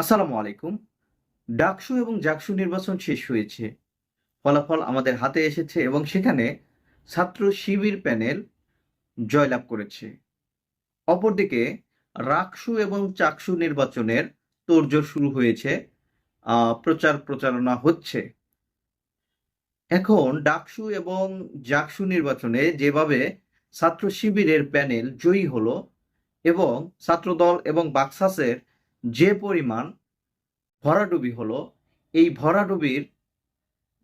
আসসালামু আলাইকুম। ডাকসু এবং জাকসু নির্বাচন শেষ হয়েছে। ফলাফল আমাদের হাতে এসেছে এবং সেখানে ছাত্র শিবির প্যানেল জয়লাভ করেছে। অপরদিকে রাকসু এবং চাকসু নির্বাচনের তোড়জোড় শুরু হয়েছে। প্রচার প্রচারণা হচ্ছে। এখন ডাকসু এবং জাকসু নির্বাচনে যেভাবে ছাত্র শিবিরের প্যানেল জয়ী হলো এবং ছাত্রদল এবং বাকসাসের যে পরিমাণ ভরাডুবি হলো, এই ভরাডুবির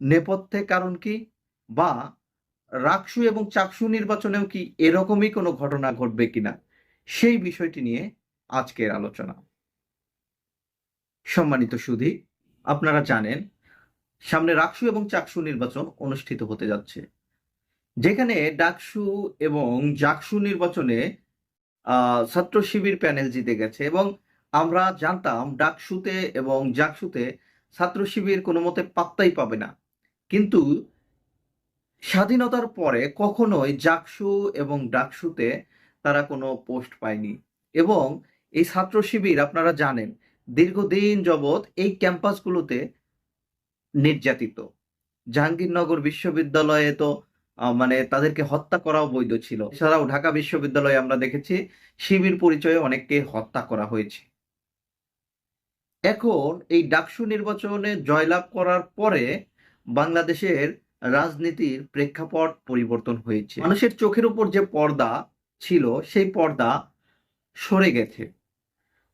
নেপথ্যে কারণ কি? বা রাকসু এবং চাকসু নির্বাচনেও কি এরকমই কোনো ঘটনা ঘটবে কিনা? সেই বিষয়টি নিয়ে আজকের আলোচনা। সম্মানিত সুধী, আপনারা জানেন সামনে রাকসু এবং চাকসু নির্বাচন অনুষ্ঠিত হতে যাচ্ছে। যেখানে ডাকসু এবং জাকসু নির্বাচনে ছাত্র শিবির প্যানেল জিতে গেছে এবং আমরা জানতাম ডাকসুতে এবং জাকসুতে ছাত্র শিবির কোনো মতে পাত্তাই পাবে না। কিন্তু স্বাধীনতার পরে কখনোই জাকসু এবং ডাকসুতে তারা কোনো পোস্ট পায়নি এবং এই ছাত্র শিবির আপনারা জানেন দীর্ঘদিন যাবৎ এই ক্যাম্পাসগুলোতে নির্যাতিত। জাহাঙ্গীরনগর বিশ্ববিদ্যালয়ে তো মানে তাদেরকে হত্যা করাও বৈধ ছিল। এছাড়াও ঢাকা বিশ্ববিদ্যালয়ে আমরা দেখেছি শিবির পরিচয়ে অনেককে হত্যা করা হয়েছে। এখন এই ডাকসু নির্বাচনে জয়লাভ করার পরে বাংলাদেশের রাজনীতির প্রেক্ষাপট পরিবর্তন হয়েছে। মানুষের চোখের উপর যে পর্দা ছিল সেই পর্দা সরে গেছে।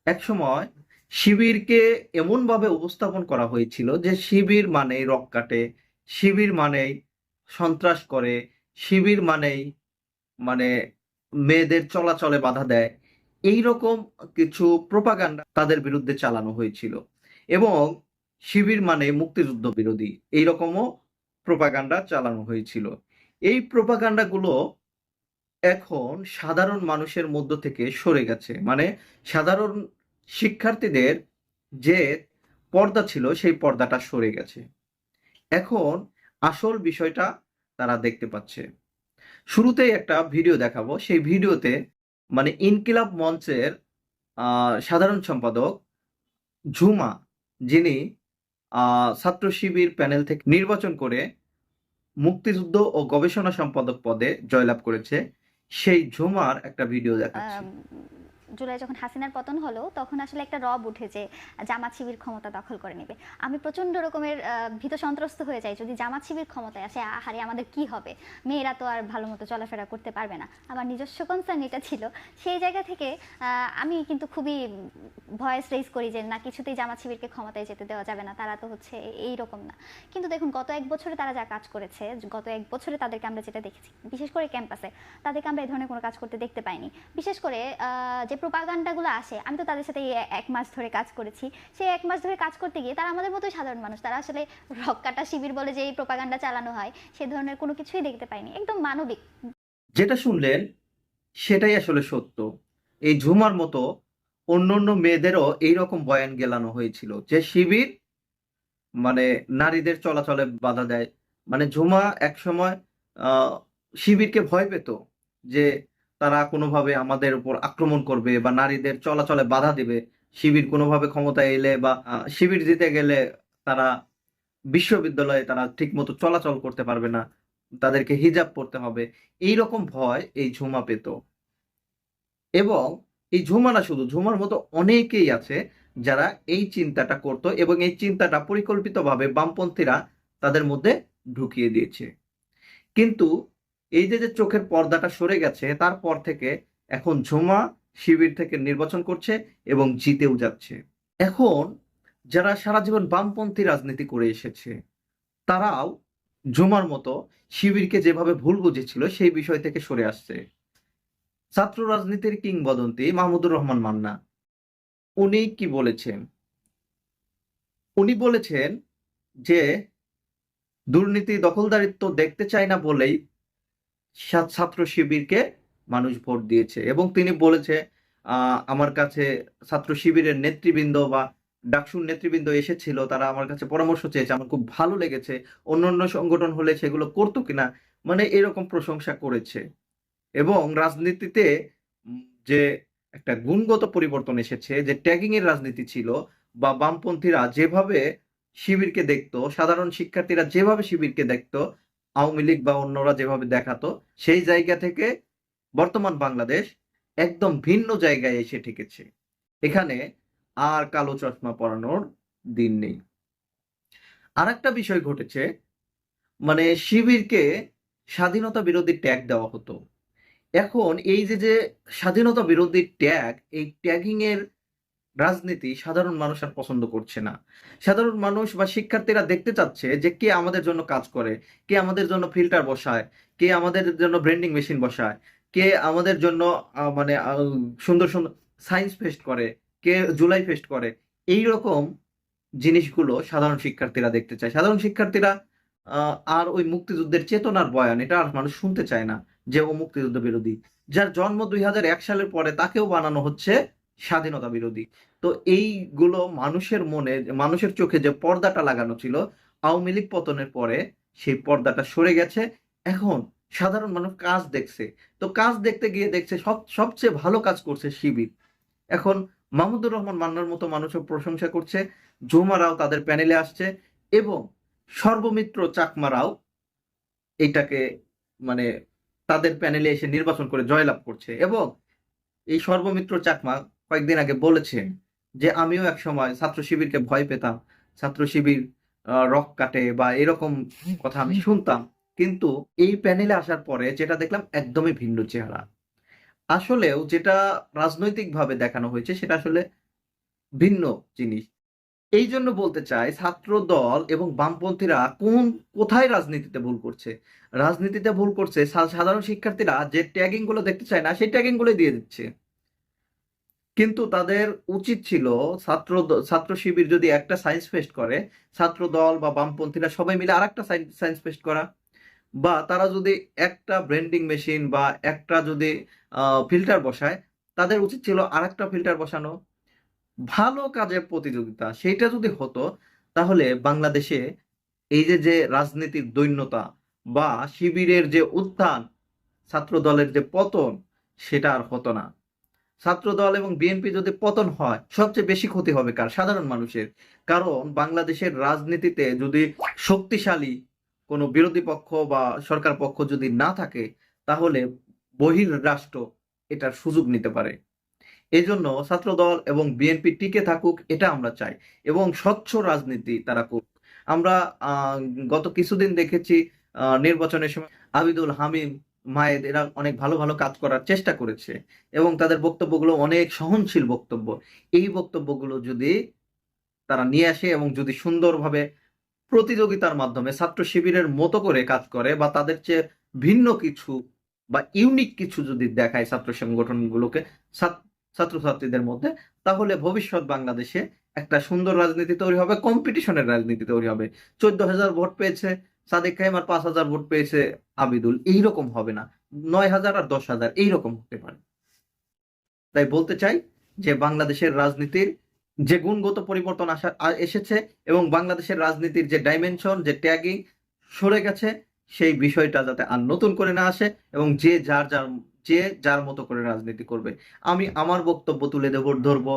একসময় শিবিরকে এমনভাবে উপস্থাপন করা হয়েছিল যে শিবির মানেই রক কাটে, শিবির মানেই সন্ত্রাস করে, শিবির মানেই মানে মেয়েদের চলাচলে বাধা দেয়। এই রকম কিছু প্রোপাগান্ডা তাদের বিরুদ্ধে চালানো হয়েছিল এবং শিবির মানে মুক্তিযুদ্ধ বিরোধী এই রকমও প্রোপাগান্ডা চালানো হয়েছিল। এই প্রোপাগান্ডাগুলো এখন সাধারণ মানুষের মধ্য থেকে সরে গেছে। মানে সাধারণ শিক্ষার্থীদের যে পর্দা ছিল সেই পর্দাটা সরে গেছে। এখন আসল বিষয়টা তারা দেখতে পাচ্ছে। শুরুতেই একটা ভিডিও দেখাবো। সেই ভিডিওতে মানে ইনকিলাব মঞ্চের সাধারণ সম্পাদক ঝুমা, যিনি ছাত্র শিবির প্যানেল থেকে নির্বাচন করে মুক্তিযুদ্ধ ও গবেষণা সম্পাদক পদে জয়লাভ করেছে, সেই ঝুমার একটা ভিডিও দেখাচ্ছি। জুলাই যখন হাসিনার পতন হলো তখন আসলে একটা রব উঠে যে জামাত শিবির ক্ষমতা দখল করে নেবে। আমি প্রচণ্ড রকমের ভীত সন্ত্রস্ত হয়ে যাই যদি জামাত শিবির ক্ষমতায় আসে, আহারে আমাদের কি হবে, মেয়েরা তো আর ভালো মতো চলাফেরা করতে পারবে না। আমার নিজস্ব কনসার্ন এটা ছিল। সেই জায়গা থেকে আমি কিন্তু খুবই ভয়েস রেজ করি যে না, কিছুতেই জামাত শিবিরকে ক্ষমতায় যেতে দেওয়া যাবে না, তারা তো হচ্ছে এই রকম না। কিন্তু দেখুন গত এক বছরে তারা যা কাজ করেছে, গত এক বছরে তাদেরকে আমরা যেটা দেখেছি, বিশেষ করে ক্যাম্পাসে তাদেরকে আমরা এই ধরনের কোনো কাজ করতে দেখতে পাইনি। বিশেষ করে যে প্রোপাগান্ডাগুলো আসে, আমি তো তাদের সাথে এক মাস ধরে কাজ করেছি। সেই এক মাস ধরে কাজ করতে গিয়ে তারা আমাদের মতোই সাধারণ মানুষ, তারা আসলে রক কাটা শিবির বলে যে এই প্রোপাগান্ডা চালানো হয় সে ধরনের কোনো কিছুই দেখতে পাইনি, একদম মানবিক। যেটা শুনলেন সেটাই আসলে সত্য। এই ঝুমার মতো অন্যান্য মেয়েদেরও এইরকম বয়ান গেলানো হয়েছিল যে শিবির মানে নারীদের চলাচলে বাধা দেয়। মানে ঝুমা একসময় শিবিরকে ভয় পেত যে তারা কোনোভাবে আমাদের উপর আক্রমণ করবে বা নারীদের চলাচলে বাধা দিবে। শিবির কোনোভাবে ক্ষমতায় এলে বা শিবির জিতে গেলে তারা বিশ্ববিদ্যালয়ে তারা ঠিক মতো চলাচল করতে পারবে না, তাদেরকে হিজাব পড়তে হবে। এই রকম ভয় এই ঝুমা পেত এবং এই ঝুমা না, শুধু ঝুমার মতো অনেকেই আছে যারা এই চিন্তাটা করত এবং এই চিন্তাটা পরিকল্পিতভাবে বামপন্থীরা তাদের মধ্যে ঢুকিয়ে দিয়েছে। কিন্তু এই যে যে চোখের পর্দাটা সরে গেছে তারপর থেকে এখন ঝুমা শিবির থেকে নির্বাচন করছে এবং জিতেও যাচ্ছে। এখন যারা সারা জীবন বামপন্থী রাজনীতি করে এসেছে তারাও ঝুমার মতো শিবিরকে যেভাবে ভুল বুঝেছিল সেই বিষয় থেকে সরে আসছে। ছাত্র রাজনীতির কিংবদন্তি মাহমুদুর রহমান মান্না, উনি কি বলেছেন? উনি বলেছেন যে দুর্নীতি দখলদারিত্ব দেখতে চায় না বলেই ছাত্র শিবিরকে মানুষ ভোট দিয়েছে এবং তিনি বলেছে আমার কাছে ছাত্র শিবিরের নেতৃবৃন্দ বা ডাকসুর নেতৃবৃন্দ এসেছিল, তারা আমার কাছে পরামর্শ চেয়েছে, আমার খুব ভালো লেগেছে, অন্যান্য সংগঠন হলে সেগুলো করতো কিনা, মানে এরকম প্রশংসা করেছে। এবং রাজনীতিতে যে একটা গুণগত পরিবর্তন এসেছে, যে ট্যাগিং এর রাজনীতি ছিল বা বামপন্থীরা যেভাবে শিবিরকে দেখতো, সাধারণ শিক্ষার্থীরা যেভাবে শিবিরকে দেখতো, আওয়ামী লীগ বা অন্যরা যেভাবে দেখাতো, সেই জায়গা থেকে বর্তমান বাংলাদেশ একদম ভিন্ন জায়গায় এসে ঠেকেছে। এখানে আর কালো চশমা পরানোর দিন নেই। আর একটা বিষয় ঘটেছে, মানে শিবিরকে স্বাধীনতা বিরোধী ট্যাগ দেওয়া হতো। এখন এই যে স্বাধীনতা বিরোধী ট্যাগ, এই ট্যাগিং এর রাজনীতি সাধারণ মানুষ আর পছন্দ করছে না। সাধারণ মানুষ বা শিক্ষার্থীরা দেখতে চাচ্ছে যে কে আমাদের জন্য কাজ করে, কে আমাদের জন্য ফিল্টার বসায়, কে আমাদের জন্য ব্র্যান্ডিং মেশিন বসায়, কে আমাদের জন্য সুন্দর সুন্দর সায়েন্স ফেস্ট করে, কে জুলাই ফেস্ট করে। এই রকম জিনিসগুলো সাধারণ শিক্ষার্থীরা দেখতে চায়। সাধারণ শিক্ষার্থীরা আর ওই মুক্তিযুদ্ধের চেতনার বয়ান এটা আর মানুষ শুনতে চায় না, যে ও মুক্তিযুদ্ধ বিরোধী। যার জন্ম 2001 সালের পরে তাকেও বানানো হচ্ছে স্বাধীনতা বিরোধী। তো এইগুলো মানুষের মনে, মানুষের চোখে যে পর্দাটা লাগানো ছিল আওয়ামী লীগ পতনের পরে, সেই পর্দাটা সরে গেছে। এখন সাধারণ মানুষ কাজ দেখছে। তো কাজ দেখতে গিয়ে দেখছে সবচেয়ে ভালো কাজ করছে শিবির। এখন মাহমুদুর রহমান মান্নার মতো মানুষও প্রশংসা করছে, ঝুমারাও তাদের প্যানেলে আসছে, এবং সর্বমিত্র চাকমারাও এইটাকে মানে তাদের প্যানেলে এসে নির্বাচন করে জয়লাভ করছে। এবং এই সর্বমিত্র চাকমা কয়েকদিন আগে বলেছেন যে আমিও এক সময় ছাত্র শিবিরকে ভয় পেতাম, ছাত্র শিবির রক কাটে বা এরকম কথা আমি শুনতাম, কিন্তু এই প্যানেলে আসার পরে যেটা দেখলাম একদমই ভিন্ন চেহারা। আসলেও যেটা রাজনৈতিকভাবে দেখানো হয়েছে সেটা আসলে ভিন্ন জিনিস। এই জন্য বলতে চাই, ছাত্র দল এবং বামপন্থীরা কোথায় রাজনীতিতে ভুল করছে। রাজনীতিতে ভুল করছে সাধারণ শিক্ষার্থীরা যে ট্যাগিং গুলো দেখতে চায় না, সেই ট্যাগিং গুলো দিয়ে দিচ্ছে। কিন্তু তাদের উচিত ছিল ছাত্র শিবির যদি একটা সায়েন্স ফেস্ট করে, ছাত্র দল বা বামপন্থীরা সবাই মিলে আর একটা সায়েন্স ফেস্ট করা, বা তারা যদি একটা ব্র্যান্ডিং মেশিন বা একটা যদি ফিল্টার বসায়, তাদের উচিত ছিল আর একটা ফিল্টার বসানো। ভালো কাজের প্রতিযোগিতা সেইটা যদি হতো, তাহলে বাংলাদেশে এই যে রাজনীতির দৈন্যতা বা শিবিরের যে উত্থান, ছাত্র দলের যে পতন, সেটা আর হতো না। ছাত্র দল এবং বিএনপি যদি পতন হয়, সবচেয়ে বেশি ক্ষতি হবে কার? সাধারণ মানুষের। কারণ বাংলাদেশের রাজনীতিতে যদি শক্তিশালী কোনো বিরোধী পক্ষ বা সরকার পক্ষ যদি না থাকে, তাহলে বহির রাষ্ট্র এটার সুযোগ নিতে পারে। এই জন্য ছাত্র দল এবং বিএনপি টিকে থাকুক, এটা আমরা চাই, এবং স্বচ্ছ রাজনীতি তারা করুক। আমরা গত কিছুদিন দেখেছি নির্বাচনের সময় আবিদুল হামিম, মায়েদ এরা অনেক ভালো ভালো কাজ করার চেষ্টা করেছে, এবং তাদের বক্তব্যগুলো অনেক সহনশীল বক্তব্য। এই বক্তব্যগুলো যদি তারা নিয়ে আসে এবং যদি সুন্দরভাবে প্রতিযোগিতার মাধ্যমে ছাত্র শিবিরের মতো করে কাজ করে, বা তাদের চেয়ে ভিন্ন কিছু বা ইউনিক কিছু যদি দেখায় ছাত্র সংগঠনগুলোকে ছাত্রছাত্রীদের মধ্যে, তাহলে ভবিষ্যৎ বাংলাদেশে একটা সুন্দর রাজনীতি তৈরি হবে, কম্পিটিশনের রাজনীতি তৈরি হবে। 14,000 ভোট পেয়েছে সাদেক খাইম আর 5,000 ভোট পেয়েছে আবিদুল, এইরকম হবে না। 9,000 আর 10,000 এইরকম হতে পারে। তাই বলতে চাই যে বাংলাদেশের রাজনীতির যে গুণগত পরিবর্তন এসেছে, এবং বাংলাদেশের রাজনীতির যে ডাইমেনশন, যে ট্যাগিং সরে গেছে, সেই বিষয়টা যাতে আর নতুন করে না আসে, এবং যে যার মতো করে রাজনীতি করবে। আমি আমার বক্তব্য তুলে ধরবো,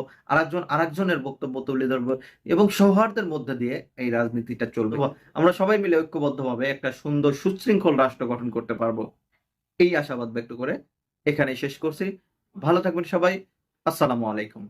আরেকজনের বক্তব্য তুলে ধরবো, এবং সৌহার্দ্যের মধ্যে দিয়ে এই রাজনীতিটা চলবে। আমরা সবাই মিলে ঐক্যবদ্ধভাবে একটা সুন্দর সুশৃঙ্খল রাষ্ট্র গঠন করতে পারবো, এই আশাবাদ ব্যক্ত করে এখানে শেষ করছি। ভালো থাকবেন সবাই। আসসালামু আলাইকুম।